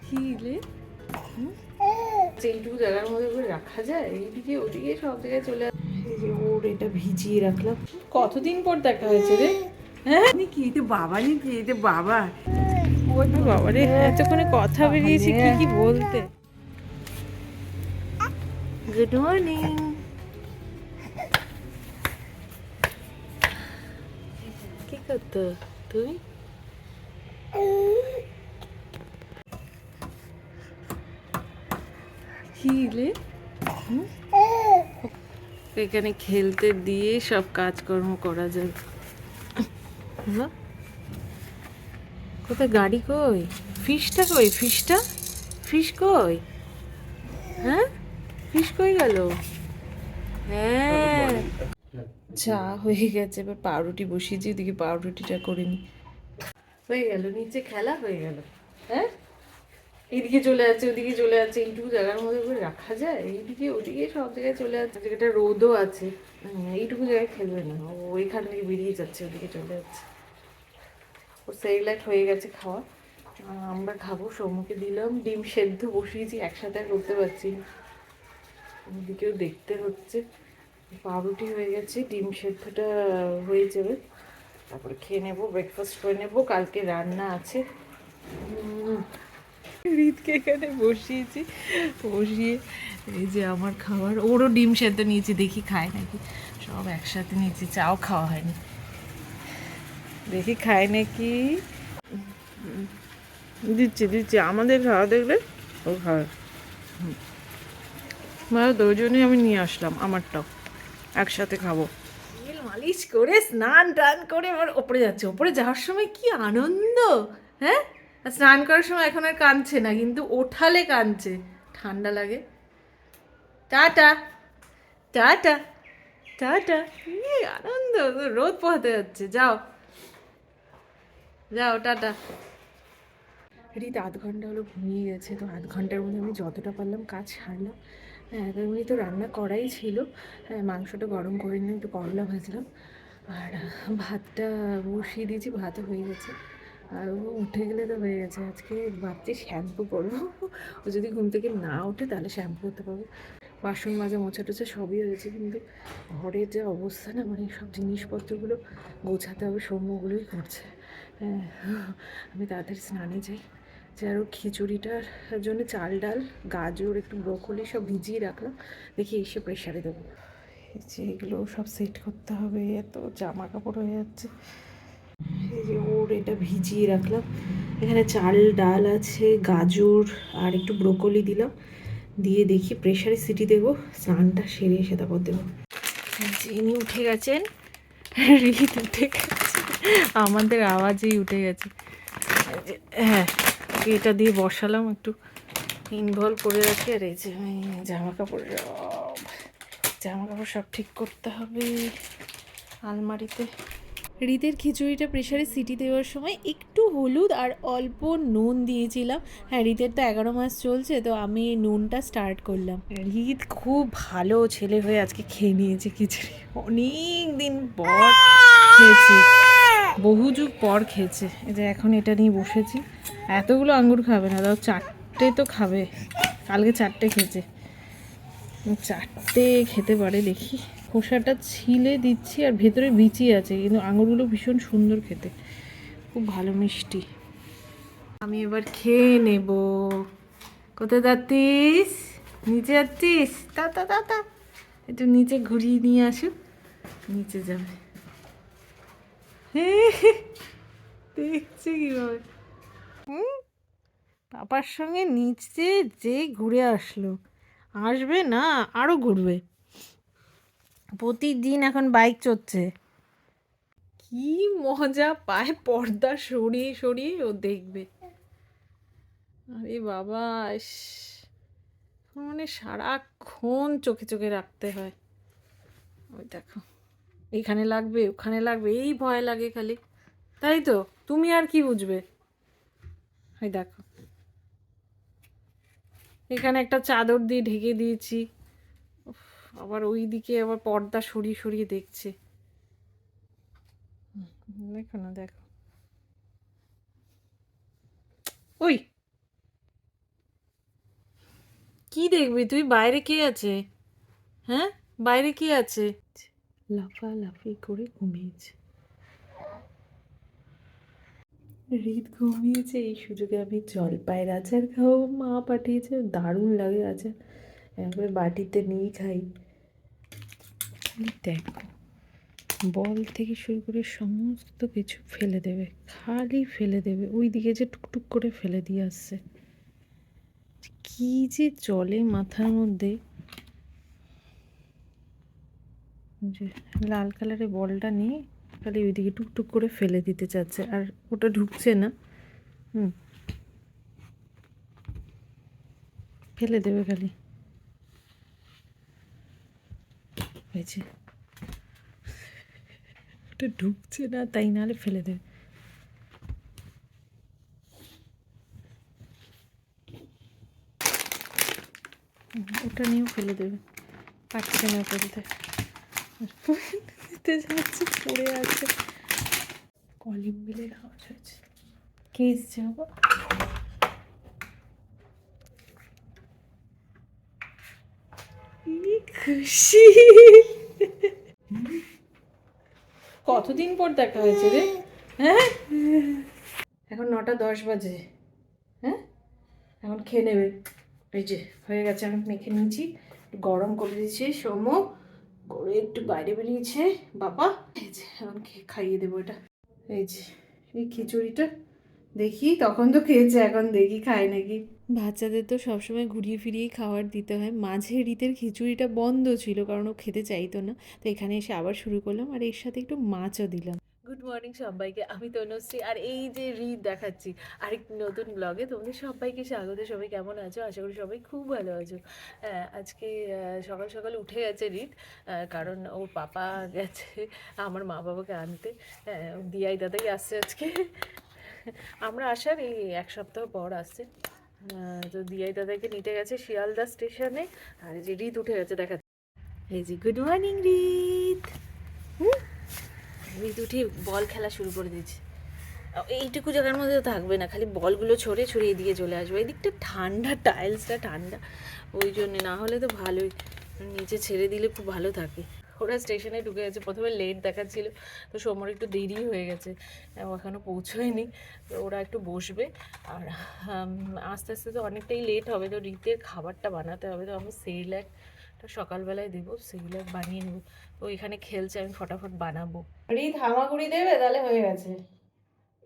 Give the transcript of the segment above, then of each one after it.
কি রে? এইটুকু জায়গার মধ্যে করে রাখা যায়? এইদিকে ওদিকে সব জায়গায় চলে এই যে ওর এটা ভিজিয়ে রাখলাম। কতদিন পর দেখা হয়েছে রে? হ্যাঁ কি এটা বাবা নাকি? এটা বাবা? ওই বাবা রে, এতক্ষণে কথা বেরিয়েছে কি কি বলতে। Good morning. কি করতো তুমি? কি রে? এখানে খেলতে দিয়ে সব কাজকর্ম করা যায়। কোথায় গাড়ি কই? ফিশটা কই? ফিশটা? ফিশ কই? হ্যাঁ, ফিশ কই গেল? হ্যাঁ, চা হয়ে গেছে, এবার পাউরুটি বসিয়েছি, ওদিকে পাউরুটিটা করে নি। হয়ে গেল, নিচে খেলা হয়ে গেল। হ্যাঁ, এইদিকে চলে যাচ্ছে, ওদিকে চলে যাচ্ছে, এইটুকু জায়গার মধ্যে করে রাখা যায়? এইদিকে ওদিকে সব জায়গায় চলে যাচ্ছে, জায়গাটা রোদও আছে। এইটুকু জায়গায় খেলবে না, ও ওইখান থেকে বেরিয়ে যাচ্ছে, ওদিকে চলে যাচ্ছে। ওর সেরিল্যাক হয়ে গেছে খাওয়া, আমরা খাবো। সৌমুকে দিলাম, ডিম সেদ্ধ বসিয়েছি, একসাথে আর করতে পারছি না, ওদিকেও দেখতে হচ্ছে। পাউরুটি হয়ে গেছে, ডিম সেদ্ধটা হয়ে যাবে, তারপরে খেয়ে নেবো, ব্রেকফাস্ট করে নেবো, কালকে রান্না আছে। রিতকে এখানে বসিয়েছি, বসিয়ে এই যে আমার খাবার, ওরও ডিম সেদ্ধ নিয়েছি, দেখি খায় নাকি। সব একসাথে নিয়েছি, চাও খাওয়া হয়নি, দেখি খায় নাকি। দিচ্ছি দিচ্ছি, আমাদের খাওয়া দেখলে ও খাওয়া। মানে দুজনেই আমি নিয়ে আসলাম, আমারটাও একসাথে খাবো। তেল মালিশ করে স্নান টান করে আবার ওপরে যাচ্ছে। ওপরে যাওয়ার সময় কি আনন্দ! হ্যাঁ, আর স্নান করার সময় এখন আর কাঁদছে না, কিন্তু ওঠালে কাঁদছে, ঠান্ডা লাগে। Tata, tata, tata. কি আনন্দ! রোদ পোহাতে যাচ্ছে, যাও যাও, টাটা। রিত 0.5 ঘন্টা হলো ঘুমিয়ে গেছে, তো 0.5 ঘন্টার মধ্যে আমি যতটা পারলাম কাজ সারলাম। হ্যাঁ, এমনি তো রান্না করাই ছিল। হ্যাঁ, মাংসটা গরম করে নিয়ে একটু করলা ভাজলাম, আর ভাতটা বসিয়ে দিয়েছি, ভাতও হয়ে গেছে। আর ও উঠে গেলে তো হয়ে গেছে। আজকে ভাবছি শ্যাম্পু করবো, ও যদি ঘুম থেকে না ওঠে তাহলে শ্যাম্পু করতে পারবো। বাসন মাজা মোছা টোছা সবই হয়েছে, কিন্তু ঘরের যে অবস্থা না, মানে সব জিনিসপত্রগুলো গোছাতে হবে, সৌম্যগুলোই করছে। হ্যাঁ, আমি তাড়াতাড়ি স্নানে যাই। যে আরও খিচুড়িটার জন্য চাল ডাল গাজর একটু ব্রকলি সব ভিজিয়ে রাখলাম, দেখি এসে প্রেশারে দেবো। এই যে এগুলো সব সেট করতে হবে, এত জামা কাপড় হয়ে যাচ্ছে। এই যে ওর এটা ভিজিয়ে রাখলাম, এখানে চাল ডাল আছে, গাজর আর একটু ব্রোকলি দিলাম, দিয়ে দেখি প্রেশারে সিটি দেবো, স্নানটা সেরে এসে তারপর দেবো। যিনি উঠে গেছেন, রিহিত উঠে গেছে, আমাদের আওয়াজেই উঠে গেছে। হ্যাঁ, এটা দিয়ে বসালাম, একটু ইনভলভ করে রাখি। আর এই যে জামা কাপড় সব ঠিক করতে হবে আলমারিতে। রিতের খিচুড়িটা প্রেশারে সিটি দেওয়ার সময় একটু হলুদ আর অল্প নুন দিয়েছিলাম। হ্যাঁ, রিতের তো 11 মাস চলছে, তো আমি নুনটা স্টার্ট করলাম। রিত খুব ভালো ছেলে হয়ে আজকে খেয়ে নিয়েছে খিচুড়ি, অনেক দিন পর খেয়েছে, বহু যুগ পর খেয়েছে। এই যে এখন এটা নিয়ে বসেছি, এতগুলো আঙ্গুর খাবে না, তাও 4টে তো খাবে, কালকে 4টে খেয়েছে, 4টে খেতে পারে দেখি। খোসাটা ছিলে দিচ্ছি, আর ভেতরে বিচি আছে, কিন্তু আঙুরগুলো ভীষণ সুন্দর খেতে, খুব ভালো মিষ্টি। আমি এবার খেয়ে নেব। কোথায় যাচ্ছিস? নিচে যাচ্ছিস? তা তা তা তা, একটু নিচে ঘুরিয়ে নিয়ে আসুক, নিচে যাবে। দেখছি কীভাবে পাপার সঙ্গে নিচে যে ঘুরে আসলো, আসবে না আরও ঘুরবে, প্রতিদিন এখন বাইক চড়ছে। কি মজা পায় পর্দা সরিয়ে সরিয়ে ও দেখবে। আরে বাবা, ইস, মানে সারাক্ষণ চোখে চোখে রাখতে হয়। ওই দেখো, এখানে লাগবে ওখানে লাগবে, এই ভয় লাগে খালি, তাই তো? তুমি আর কি বুঝবে। ওই দেখো, এখানে একটা চাদর দিয়ে ঢেকে দিয়েছি, আবার ওই দিকে আবার পর্দা সরিয়ে সরিয়ে দেখছে। দেখো না, দেখো, ওই কি দেখবি তুই? বাইরে কে আছে? হ্যাঁ, বাইরে কে আছে? লাফালাফি করে ঘুমিয়েছে। রিত ঘুমিয়েছে, এই সুযোগে আমি জলপাইয়ের আচার খাবো। মা পাঠিয়েছে, দারুণ লাগে আচার। একবার বাটিতে নিয়ে খাই। দেখো, বল থেকে শুরু করে সমস্ত কিছু ফেলে দেবে, খালি ফেলে দেবে। ওই দিকে যে টুকটুক করে ফেলে দিয়ে আসছে, কি যে চলে মাথার মধ্যে। যে লাল কালারের বলটা নিয়ে খালি ওইদিকে টুকটুক করে ফেলে দিতে চাচ্ছে, আর ওটা ঢুকছে না। ফেলে দেবে খালি। হয়েছে, ওটা ঢুকছে না, তাই নাহলে ফেলে দেবে। ওটা নিয়েও ফেলে দেবে, পাচ্ছে না ফেলতে। দিতে যাচ্ছে, পড়ে আছে। কলিং বেলের আওয়াজ হয়েছে। কে এসছে বাবা? খুশি, কতদিন পর দেখা হয়েছে রে? হ্যাঁ, এখন 9:10 বাজে। হ্যাঁ, এখন খেয়ে নেবে। এই যে হয়ে গেছে, আমি মেখে নিয়েছি, একটু গরম করে দিয়েছি সৌম্য, করে একটু বাইরে বেরিয়েছে বাবা। এই যে এখন খাইয়ে দেবো এটা। এই যে এই খিচুড়িটা, দেখি তখন তো খেয়েছে, এখন দেখি খায় নাকি। বাচ্চাদের তো সবসময় ঘুরিয়ে ফিরিয়ে খাবার দিতে হয়। মাঝে রিতের খিচুড়িটা বন্ধ ছিল কারণ ও খেতে চাইতো না, তো এখানে এসে আবার শুরু করলাম, আর এর সাথে একটু মাছও দিলাম। গুড মর্নিং সবাইকে, আমি তনুশ্রী, আর এই যে রিত দেখাচ্ছি আরেক নতুন ব্লগে তোমাদের সবাইকে স্বাগত। সবাই কেমন আছো? আশা করি সবাই খুব ভালো আছো। আজকে সকাল সকাল উঠে গেছে রিত, কারণ ওর পাপা গেছে আমার মা বাবাকে আনতে। দিয়াই দাদাই আসছে আজকে, আমরা আসার এই 1 সপ্তাহ পর আসছে। তো দিয়াই দাদাকে নিতে গেছে শিয়ালদা স্টেশনে, আর এই যে রিত উঠে গেছে দেখা। এই যে গুড মর্নিং রিত। রিত উঠে বল খেলা শুরু করে দিয়েছে। এইটুকু জায়গার মধ্যে থাকবে না, খালি বলগুলো ছড়িয়ে এদিকে চলে আসবে। এদিকটা ঠান্ডা, টাইলসটা ঠান্ডা, ওই জন্যে। না হলে তো ভালোই, নিচে ছেড়ে দিলে খুব ভালো থাকে। ওরা স্টেশনে ঢুকে গেছে, প্রথমে লেট দেখাচ্ছিল, তো সময় একটু দেরি হয়ে গেছে, এখনও পৌঁছোয়নি। তো ওরা একটু বসবে, আর আস্তে আস্তে তো অনেকটাই লেট হবে। তো রিতের খাবারটা বানাতে হবে, তো আমি সেরিল্যাকটা সকালবেলায় দেবো, সেরিল্যাক বানিয়ে নেবো। তো এখানে খেলছে, আমি ফটাফট বানাবো। রিত হামাগুড়ি দেবে, তাহলে হয়ে গেছে।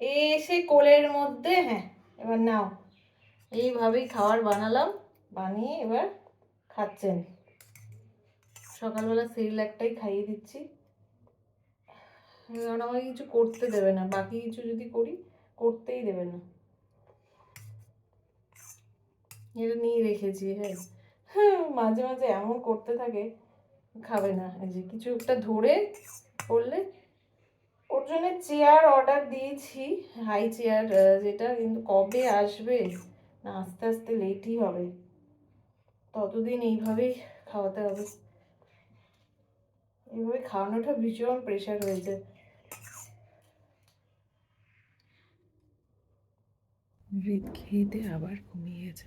এসে কোলের মধ্যে, হ্যাঁ এবার নাও। এইভাবেই খাবার বানালাম, বানিয়ে এবার খাচ্ছেন। সকালবেলা সেরিল্যাকটাই খাইয়ে দিচ্ছি, কারণ আমাকে কিছু করতে দেবে না, বাকি কিছু যদি করি করতেই দেবে না। এটা নিয়ে রেখেছি। হ্যাঁ, হ্যাঁ, মাঝে মাঝে এমন করতে থাকে, খাবে না। এই যে কিছু একটা ধরে করলে। ওর জন্য চেয়ার অর্ডার দিয়েছি, হাই চেয়ার যেটা, কিন্তু কবে আসবে না, আস্তে আস্তে লেটই হবে। ততদিন এইভাবেই খাওয়াতে হবে। এইভাবে খাওয়ানোটা ভীষণ প্রেশার হয়েছে। রিত খেতে আবার ঘুমিয়ে গেছে।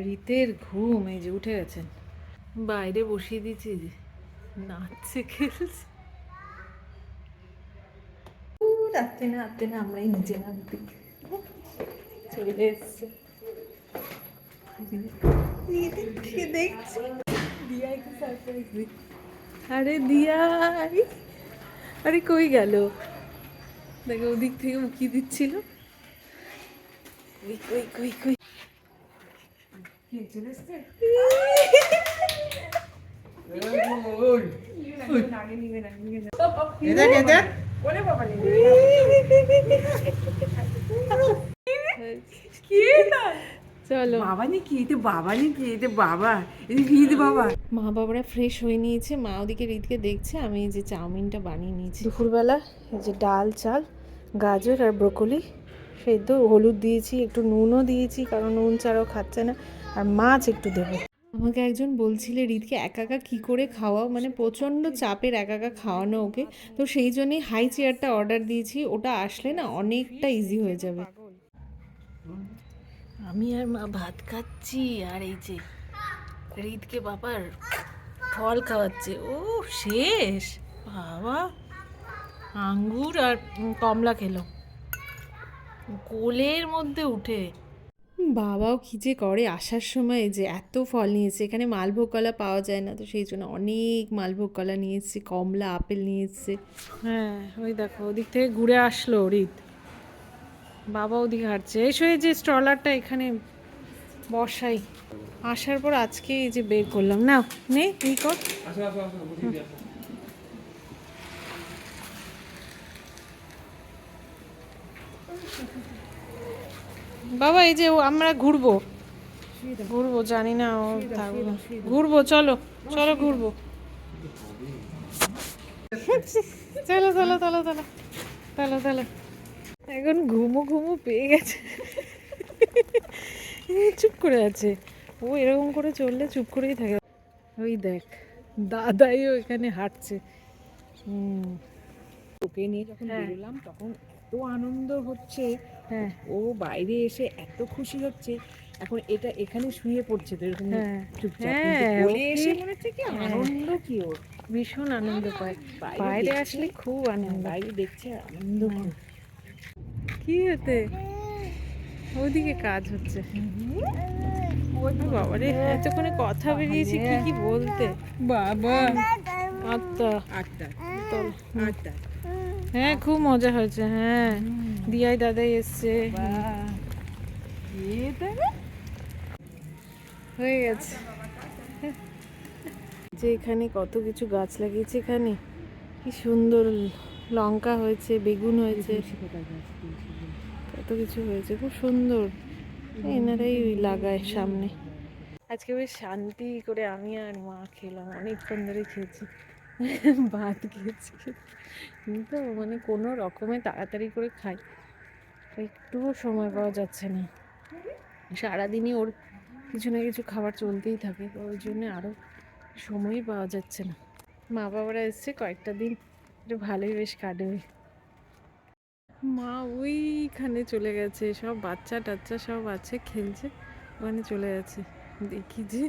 রিতের ঘুম, এই যে উঠে গেছেন, বাইরে বসিয়ে দিয়েছি, যে নাচছে খেলছে। রাখতে না রাখতে না আমরাই নিচে নামতে চলে এসছে। দেখছি দিয়াইকে সারপ্রাইজ দিই। আরে দিয়াই, আরে কই গেল? দেখো ওদিক থেকে উকি দিচ্ছিল। কই কই কই চলে এসছে। চলো বাবানি কি, এটা বাবানি কি, এটা বাবা, এটা বাবা। মা বাবারা ফ্রেশ হয়ে নিয়েছে, মা ওদিকে রিতকে দেখছে, আমি এই যে চাউমিনটা বানিয়ে নিয়েছি দুপুরবেলা। এই যে ডাল, চাল, গাজর আর ব্রোকলি সেদ্ধ, হলুদ দিয়েছি, একটু নুনও দিয়েছি কারণ নুন ছাড়াও খাচ্ছে না, আর মাছ একটু দেবো। আমাকে একজন বলছিলে রিতকে একা একা কী করে খাওয়াও, মানে প্রচণ্ড চাপের একা একা খাওয়ানো ওকে, তো সেই জন্যই হাই চেয়ারটা অর্ডার দিয়েছি। ওটা আসলে না অনেকটা ইজি হয়ে যাবে। আমি আর মা ভাত খাচ্ছি, আর এই যে রিতকে বাবার ফল খাওয়াচ্ছে। ও শেষ বাবা, আঙ্গুর আর কমলা খেলো কোলের মধ্যে উঠে। বাবাও কি যে করে, আসার সময় যে এত ফল নিয়েছে, এখানে মালভোগ কলা পাওয়া যায় না, তো সেই জন্য অনেক মালভোগ কলা নিয়ে এসছে, কমলা আপেল নিয়ে এসছে। হ্যাঁ ওই দেখো ওদিক থেকে ঘুরে আসলো রিত, বাবা ওদিকে হাঁটছে। এসো এই যে স্ট্রলারটা এখানে বসাই, আসার পর আজকে এই যে বের করলাম, না নে এই কর। বাবা এই যে আমরা ঘুরবো ঘুরবো, জানি না ও থাকবে না। ঘুরবো, চলো চলো ঘুরবো। চলো চলো চলো চলো চলো চলো। এখন ঘুমো ঘুমো পেয়ে গেছে, চুপ করে আছে ও, এরকম করে চললে চুপ করেই থাকে। ওই দেখ দাদাইও এখানে হাঁটছে। ওকে নিয়ে যখন বেরোলাম তখন এত আনন্দ হচ্ছে, হ্যাঁ ও বাইরে এসে এত খুশি হচ্ছে। এখন এটা এখানে শুয়ে পড়ছে তো এরকম হ্যাঁ চুপচাপ, হ্যাঁ, কিন্তু কোলে ওকে- এসে মনে হচ্ছে কি আনন্দ কি ওর। ভীষণ আনন্দ পায়, বাইরে বাইরে দেখছে- আসলে খুব আনন্দ। বাইরে দেখছে আনন্দ খুব। কি হতে ওদিকে কাজ হচ্ছে। বাবারে এতক্ষণে কথা বেরিয়েছে কি কি বলতে। বাবা আত্মা আটটা চল। আটটা হ্যাঁ খুব মজা হয়েছে, হ্যাঁ দিয়াই দাদাই এসছে, হয়ে গেছে। যে এখানে কত কিছু গাছ লাগিয়েছে, এখানে কি সুন্দর লঙ্কা হয়েছে, বেগুন হয়েছে, কত কিছু হয়েছে, খুব সুন্দর। এনারাই লাগায় সামনে। আজকে বেশ শান্তি করে আমি আর মা খেলাম, অনেকক্ষণ ধরে খেয়েছি, ভাত খেয়েছি, কিন্তু মানে কোনো রকমে তাড়াতাড়ি করে খাই, একটুও সময় পাওয়া যাচ্ছে না। সারাদিনই ওর কিছু না কিছু খাবার চলতেই থাকে, তো ওই জন্য আরও সময়ই পাওয়া যাচ্ছে না। মা বাবারা এসছে, কয়েকটা দিন একটু ভালোই বেশ কাটবে। মা ওইখানে চলে গেছে, সব বাচ্চা টাচ্চা সব আছে খেলছে, ওখানে চলে গেছে। দেখি যে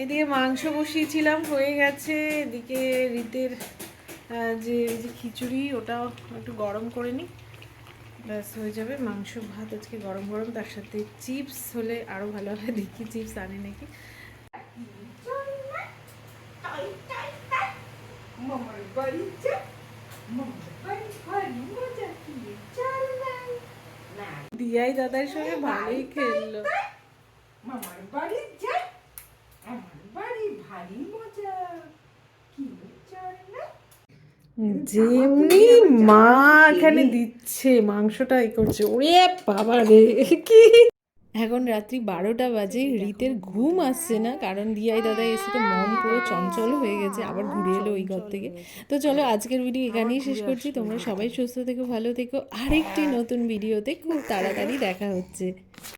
এদিকে মাংস বসিয়েছিলাম হয়ে গেছে, এদিকে রিতের যে খিচুড়ি ওটাও একটু গরম করে নিই, ব্যাস হয়ে যাবে। মাংস ভাত আজকে গরম গরম, তার সাথে চিপস হলে আরও ভালো হয়, দেখি চিপস আনে নাকি। দিয়াই দাদার সঙ্গে ভালোই খেললো। মামার বাড়ি যাই, আমার বাড়ি ভারী মজা, কি চল না। যেমনি মা এখানে দিচ্ছে মাংসটা ই করছে, ওরে বাবা রে কি। এখন রাত্রি 12টা বাজে, রিতের ঘুম আসছে না, কারণ দিয়াই দাদা এসে তো মন পুরো চঞ্চল হয়ে গেছে, আবার ঘুরে এলো ওই ঘর থেকে। তো চলো আজকের ভিডিও এখানেই শেষ করছি, তোমরা সবাই সুস্থ থেকো, ভালো থেকো, আরেকটি নতুন ভিডিওতে খুব তাড়াতাড়ি দেখা হচ্ছে।